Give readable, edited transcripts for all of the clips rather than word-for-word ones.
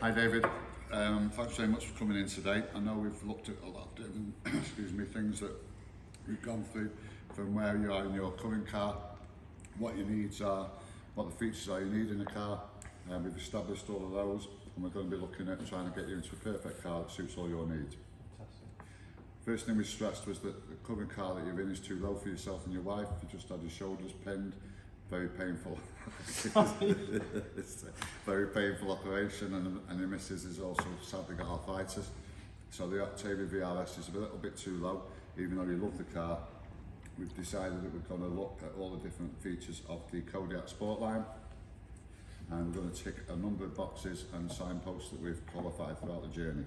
Hi David, thanks very much for coming in today. I know we've looked at a lot of different excuse me, things that we've gone through from where you are in your current car, what your needs are, what the features are you need in a car. We've established all of those and we're going to be looking at trying to get you into a perfect car that suits all your needs. Fantastic. First thing we stressed was that the current car that you're in is too low for yourself and your wife. You just had your shoulders pinned. Very painful. It's a very painful operation, and your missus has also sadly got arthritis. So the Octavia VRS is a little bit too low, even though you love the car. We've decided that we're going to look at all the different features of the Kodiaq Sport line, and we're going to tick a number of boxes and signposts that we've qualified throughout the journey.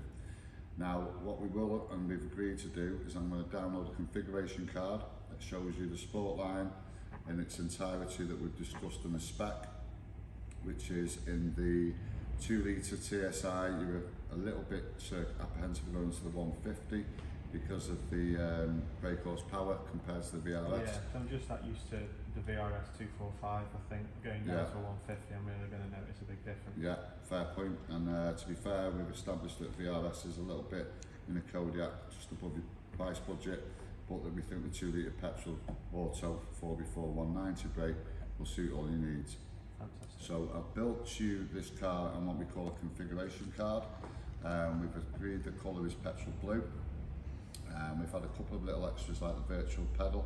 Now, what we will and we've agreed to do is I'm going to download a configuration card that shows you the Sport line in its entirety that we've discussed in the spec, which is in the 2 litre TSI. You were a little bit apprehensive going to the 150 because of the brake horsepower compared to the VRS. Yeah, so I'm just that used to the VRS 245, I think, going down to 150, I'm really going to notice a big difference. Yeah, fair point. And to be fair, we've established that VRS is a little bit in a Kodiaq, just above your price budget, but that we think the 2 litre petrol auto 4x4 190 brake will suit all your needs. Fantastic. So I've built you this car on what we call a configuration card. We've agreed the colour is petrol blue. We've had a couple of little extras like the virtual pedal,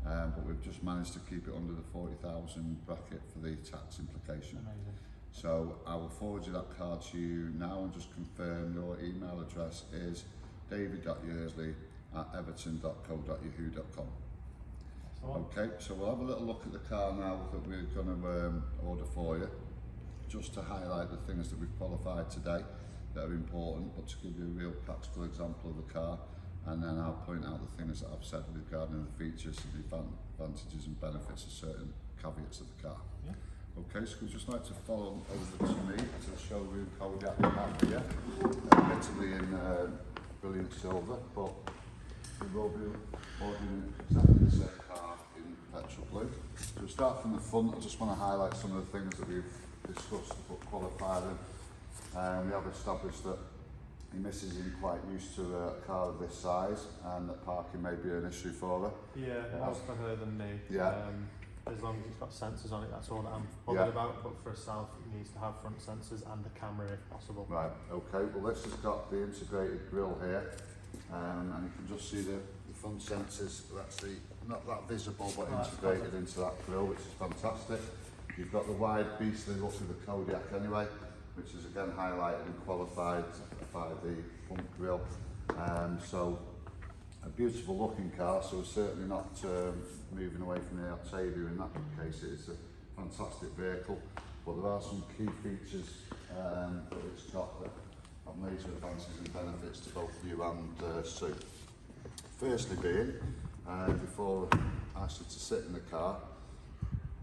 but we've just managed to keep it under the 40,000 bracket for the tax implication. Amazing. So I will forward you that card to you now and just confirm your email address is david.yearsley@everton.co.yahoo.com. Okay, so we'll have a little look at the car now that we're going to order for you, just to highlight the things that we've qualified today that are important, but to give you a real practical example of the car, and then I'll point out the things that I've said regarding the features and the advantages and benefits of certain caveats of the car. Yeah. Okay, so we'd just like to follow over to me to the showroom Kodiaq we have here, admittedly in brilliant silver, but we will be ordering exactly the same car in petrol blue. So we start from the front. I just want to highlight some of the things that we've discussed but qualified in. We have established that your missus isn't quite used to a car of this size and that parking may be an issue for her. Yeah, more for her than me. Yeah. As long as it's got sensors on it, that's all that I'm bothered about, but for herself it needs to have front sensors and a camera if possible. Right, okay, well this has got the integrated grille here, and you can just see the front sensors are actually not that visible but integrated into that grille, which is fantastic. You've got the wide beastly look of the Kodiaq anyway, which is again highlighted and qualified by the front grille. So a beautiful looking car, so we're certainly not moving away from the Octavia in that case. It's a fantastic vehicle, but there are some key features that it's got that have major advantages and benefits to both you and Sue. Firstly being, before I ask you to sit in the car,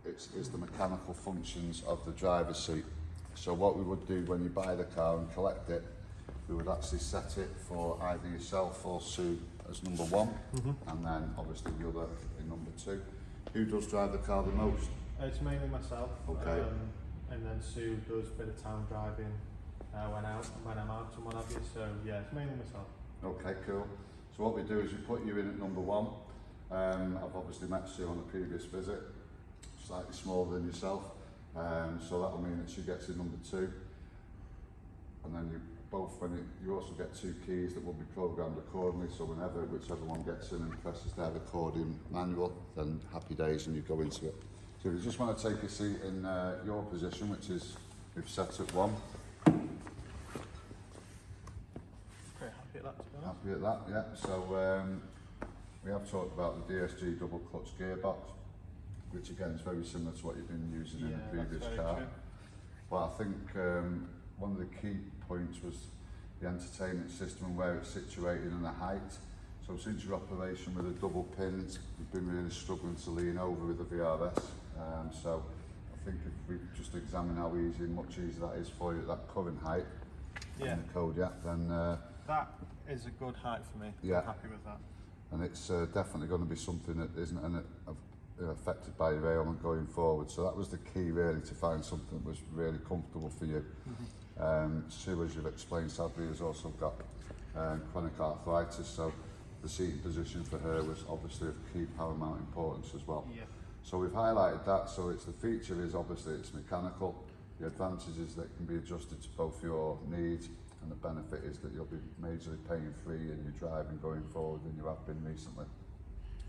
is the mechanical functions of the driver's seat. So what we would do when you buy the car and collect it, we would actually set it for either yourself or Sue as number 1, and then obviously the other in number 2. Who does drive the car the most? It's mainly myself, okay. And then Sue does a bit of town driving when I'm out and what have you, so yeah, it's mainly myself. Okay, cool. So what we do is we put you in at number 1. I've obviously met Sue on a previous visit, slightly smaller than yourself, so that will mean that she gets in number 2, and then you both, you also get 2 keys that will be programmed accordingly, so whenever whichever one gets in and presses their accordion manual, then happy days and you go into it. So if you just want to take a seat in your position, which is we've set at 1. Very happy at that, to be honest. Happy at that, yeah. So we have talked about the DSG double clutch gearbox, which again is very similar to what you've been using in the previous car. True. But I think one of the key points was the entertainment system and where it's situated and the height. So since your operation with the double pins, we've been really struggling to lean over with the VRS. So I think if we just examine how easy and much easier that is for you at that current height in the Kodiaq, then that is a good height for me. Yeah. I'm happy with that. And it's definitely going to be something that isn't affected by your ailment going forward. So that was the key really, to find something that was really comfortable for you. Sue, as you've explained, sadly has also got chronic arthritis, so the seating position for her was obviously of key paramount importance as well. Yeah. So we've highlighted that, so it's the feature is obviously it's mechanical. The advantage is that it can be adjusted to both your needs, and the benefit is that you'll be majorly pain free in your driving going forward than you have been recently.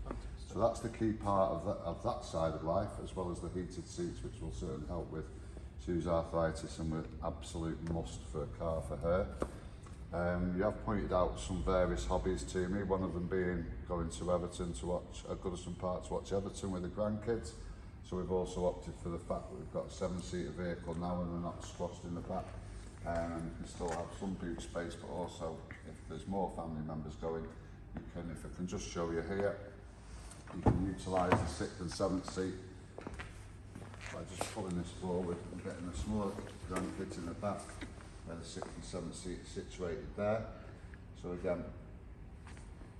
Fantastic. So that's the key part of that side of life, as well as the heated seats, which will certainly help with Sue's arthritis and an absolute must for a car for her. You have pointed out some various hobbies to me, one of them being going to Everton to watch, Goodison Park to watch Everton with the grandkids. So we've also opted for the fact that we've got a 7-seater vehicle now and we're not squashed in the back. And you can still have some boot space, but also if there's more family members going, you can, if I can just show you here, you can utilise the 6th and 7th seat by just pulling this forward and getting the smaller grandkids in the back, where the 6th and 7th seat is situated there. So again,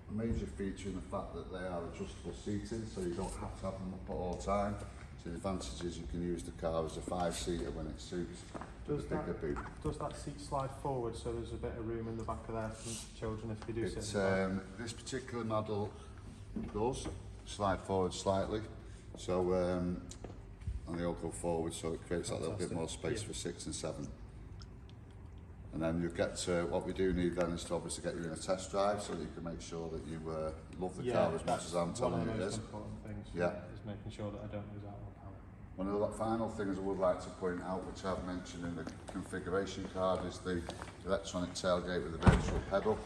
a major feature in the fact that they are adjustable seating, so you don't have to have them up at all time. So the advantage is you can use the car as a 5-seater when it suits the bigger boot. Does that seat slide forward so there's a bit of room in the back of there for children if they do sit It's, in the back? this particular model does slide forward slightly, so and they all go forward, so it creates that little bit more space for 6 and 7. And then you get to what we do need then is to obviously get you in a test drive so that you can make sure that you love the car as much as I'm telling you it is. One of the most important things is making sure that I don't lose out on power. One of the final things I would like to point out, which I've mentioned in the configuration card, is the electronic tailgate with the virtual pedal.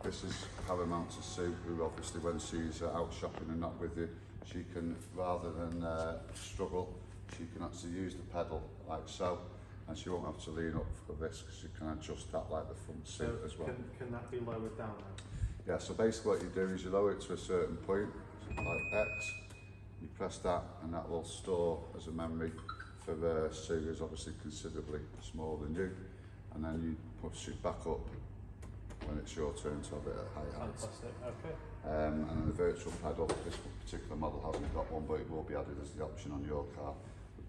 This is paramount to Sue, who obviously when she's out shopping and not with you, she can, rather than struggle, she can actually use the pedal like so, and she won't have to lean up for this because you can adjust that like the front seat as well. Can that be lowered down now? Yeah, so basically what you do is you lower it to a certain point, like X, you press that and that will store as a memory for Sue, who's obviously considerably smaller than you, and then you push it back up when it's your turn to have it at high heights. Fantastic, okay. And then the virtual pedal, this particular model hasn't got one, but it will be added as the option on your car.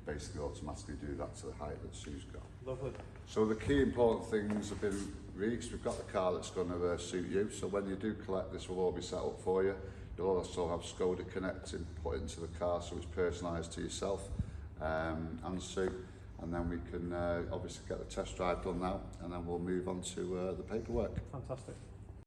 Basically automatically do that to the height that Sue's got. Lovely. So the key important things have been reached. We've got the car that's going to suit you. So when you do collect, this will all be set up for you. You'll also have Skoda Connect put into the car, so it's personalised to yourself and Sue. And then we can obviously get the test drive done now, and then we'll move on to the paperwork. Fantastic.